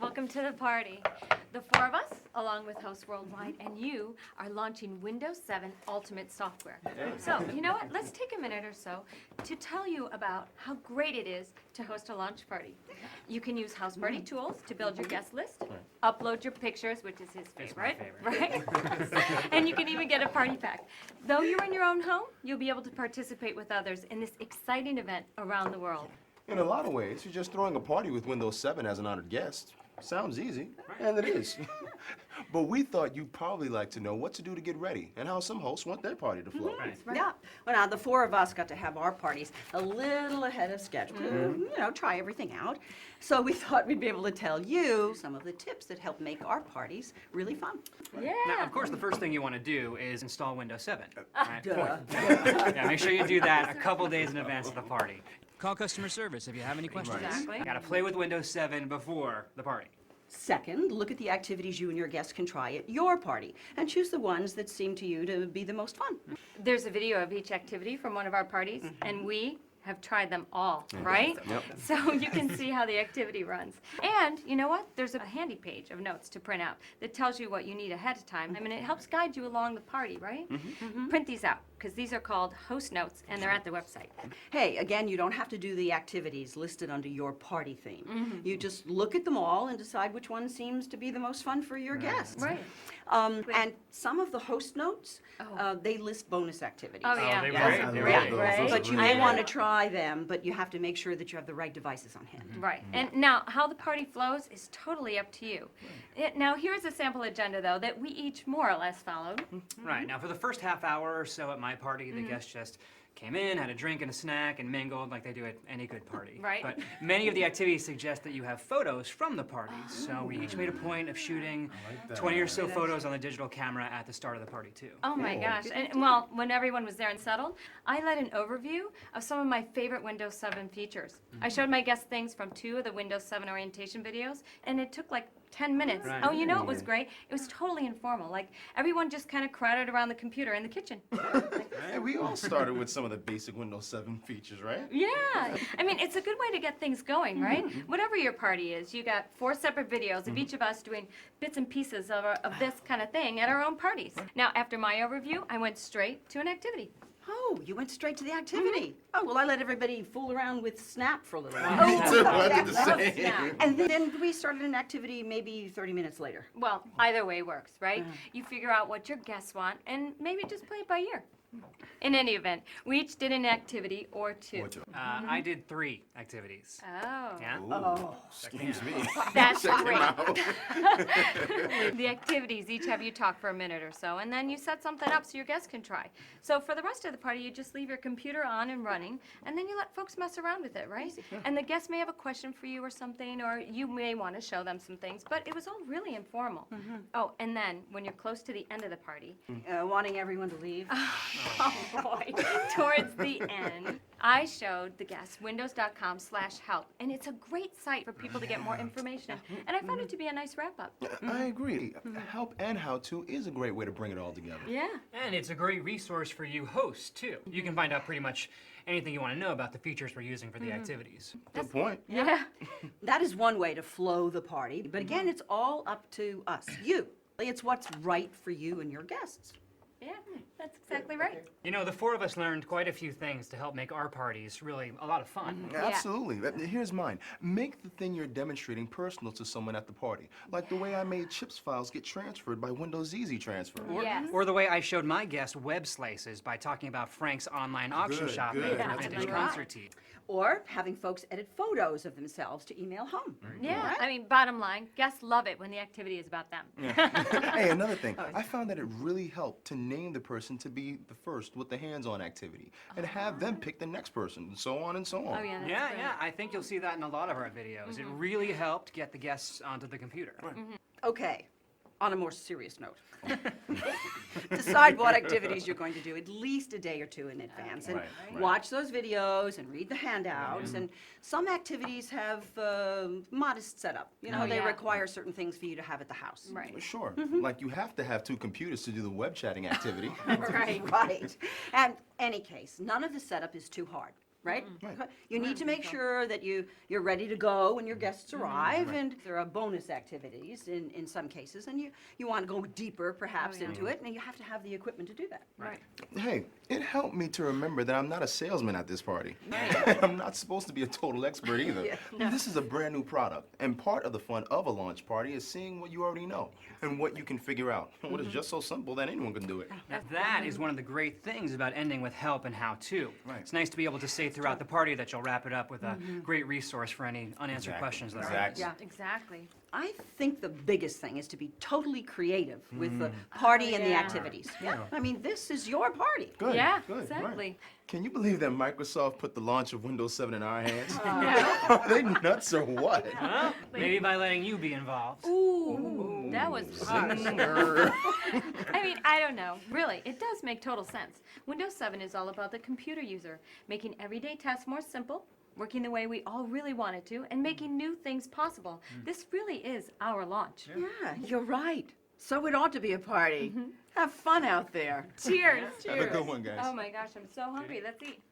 Welcome to the party. The four of us, along with Host Worldwide, and you are launching Windows 7 Ultimate software. So, you know what? Let's take a minute or so to tell you about how great it is to host a launch party. You can use house party tools to build your guest list, upload your pictures, which is his favorite, right? And you can even get a party pack. Though you're in your own home, you'll be able to participate with others in this exciting event around the world. In a lot of ways, you're just throwing a party with Windows 7 as an honored guest. Sounds easy, and it is. But we thought you'd probably like to know what to do to get ready and how some hosts want their party to flow. Right. Yeah. Well, now, the four of us got to have our parties a little ahead of schedule to, try everything out. So we thought we'd be able to tell you some of the tips that help make our parties really fun. Yeah. Now, of course, the first thing you want to do is install Windows 7. Right? Duh. Yeah, make sure you do that a couple days in advance of the party. Call customer service if you have any questions. Exactly. You gotta play with Windows 7 before the party. Second, look at the activities you and your guests can try at your party and choose the ones that seem to you to be the most fun. There's a video of each activity from one of our parties, and we have tried them all, right? Yep. So you can see how the activity runs. And you know what? There's a handy page of notes to print out that tells you what you need ahead of time. I mean, it helps guide you along the party, right? Print these out, because these are called host notes, and they're at the website. Hey, again, you don't have to do the activities listed under your party theme. You just look at them all and decide which one seems to be the most fun for your guests. Right. And some of the host notes, they list bonus activities. Oh, yeah. they Those really- are they great, really do. right? But you I may know. want to try them, but you have to make sure that you have the right devices on hand. Right. And now, how the party flows is totally up to you. Now, here's a sample agenda, though, that we each more or less followed. Right, now for the first half hour or so at my party, the guests just came in, had a drink and a snack, and mingled like they do at any good party. Right. But many of the activities suggest that you have photos from the party, so we each made a point of shooting 20 or so photos on the digital camera at the start of the party, too. Oh my gosh. And well, when everyone was there and settled, I led an overview of some of my favorite Windows 7 features. I showed my guests things from 2 of the Windows 7 orientation videos, and it took like 10 minutes. Right. Oh, you know what was great? It was totally informal. Like, everyone just kind of crowded around the computer in the kitchen. Hey, we all started with some of the basic Windows 7 features, right? Yeah. I mean, it's a good way to get things going, right? Whatever your party is, you got 4 separate videos of each of us doing bits and pieces of this kind of thing at our own parties. Now, after my overview, I went straight to an activity. Oh, you went straight to the activity. Oh, well, I let everybody fool around with Snap for a little while. Me too, I did the Love same. Snap. And then we started an activity maybe 30 minutes later. Well, either way works, right? You figure out what your guests want and maybe just play it by ear. In any event, we each did an activity or two. I did 3 activities. Oh. Yeah? Oh. Excuse me. That's Check them great. out. The activities each have you talk for a minute or so, and then you set something up so your guests can try. So for the rest of the party, you just leave your computer on and running, and then you let folks mess around with it, right? And the guests may have a question for you or something, or you may want to show them some things, but it was all really informal. Oh, and then when you're close to the end of the party, Wanting everyone to leave. oh boy, towards the end, I showed the guests windows.com/help, and it's a great site for people to get more information, and I found it to be a nice wrap-up. I agree. Help and how-to is a great way to bring it all together. Yeah. And it's a great resource for you hosts, too. You can find out pretty much anything you want to know about the features we're using for the activities. Good point. Yeah. That is one way to flow the party. But again, it's all up to us, you. It's what's right for you and your guests. Yeah, that's exactly right. You know, the 4 of us learned quite a few things to help make our parties really a lot of fun. Absolutely. Here's mine. Make the thing you're demonstrating personal to someone at the party. Like the way I made chips files get transferred by Windows Easy Transfer. Yes. Or the way I showed my guests web slices by talking about Frank's online auction Good, shopping good. for That's vintage right. concert tees. Or having folks edit photos of themselves to email home. Yeah, I mean, bottom line, guests love it when the activity is about them. Hey, another thing. I found that it really helped to name the person to be the first with the hands-on activity and have them pick the next person, and so on and so on. Oh, yeah, that's Yeah, great. yeah, I think you'll see that in a lot of our videos. It really helped get the guests onto the computer. Okay, on a more serious note. Decide what activities you're going to do at least a day or 2 in advance. And Right. watch those videos and read the handouts. And some activities have modest setup. You know, Oh, they yeah. require certain things for you to have at the house. Right. Sure. Like you have to have 2 computers to do the web chatting activity. Right. Right. And any case, none of the setup is too hard. right? Right. You need to make sure that you're ready to go when your guests arrive, and there are bonus activities in some cases, and you want to go deeper perhaps into it, and you have to have the equipment to do that. Right. Hey, it helped me to remember that I'm not a salesman at this party. I'm not supposed to be a total expert either. This is a brand new product, and part of the fun of a launch party is seeing what you already know and what you can figure out. What is just so simple that anyone can do it. Now, that is one of the great things about ending with help and how-to. Right. It's nice to be able to say throughout the party that you'll wrap it up with a great resource for any unanswered questions that arise. Yeah. Exactly. I think the biggest thing is to be totally creative with the party and the yeah. activities. I mean, this is your party. Good. Yeah, good, right. exactly. Can you believe that Microsoft put the launch of Windows 7 in our hands? Are they nuts or what? Well, maybe by letting you be involved. Ooh, that was harsh. I mean, I don't know. Really, it does make total sense. Windows 7 is all about the computer user, making everyday tasks more simple, working the way we all really want it to, and making new things possible. This really is our launch. Yeah, you're right. So it ought to be a party. Have fun out there. Cheers. Have a good one, guys. Oh my gosh, I'm so hungry. Let's eat.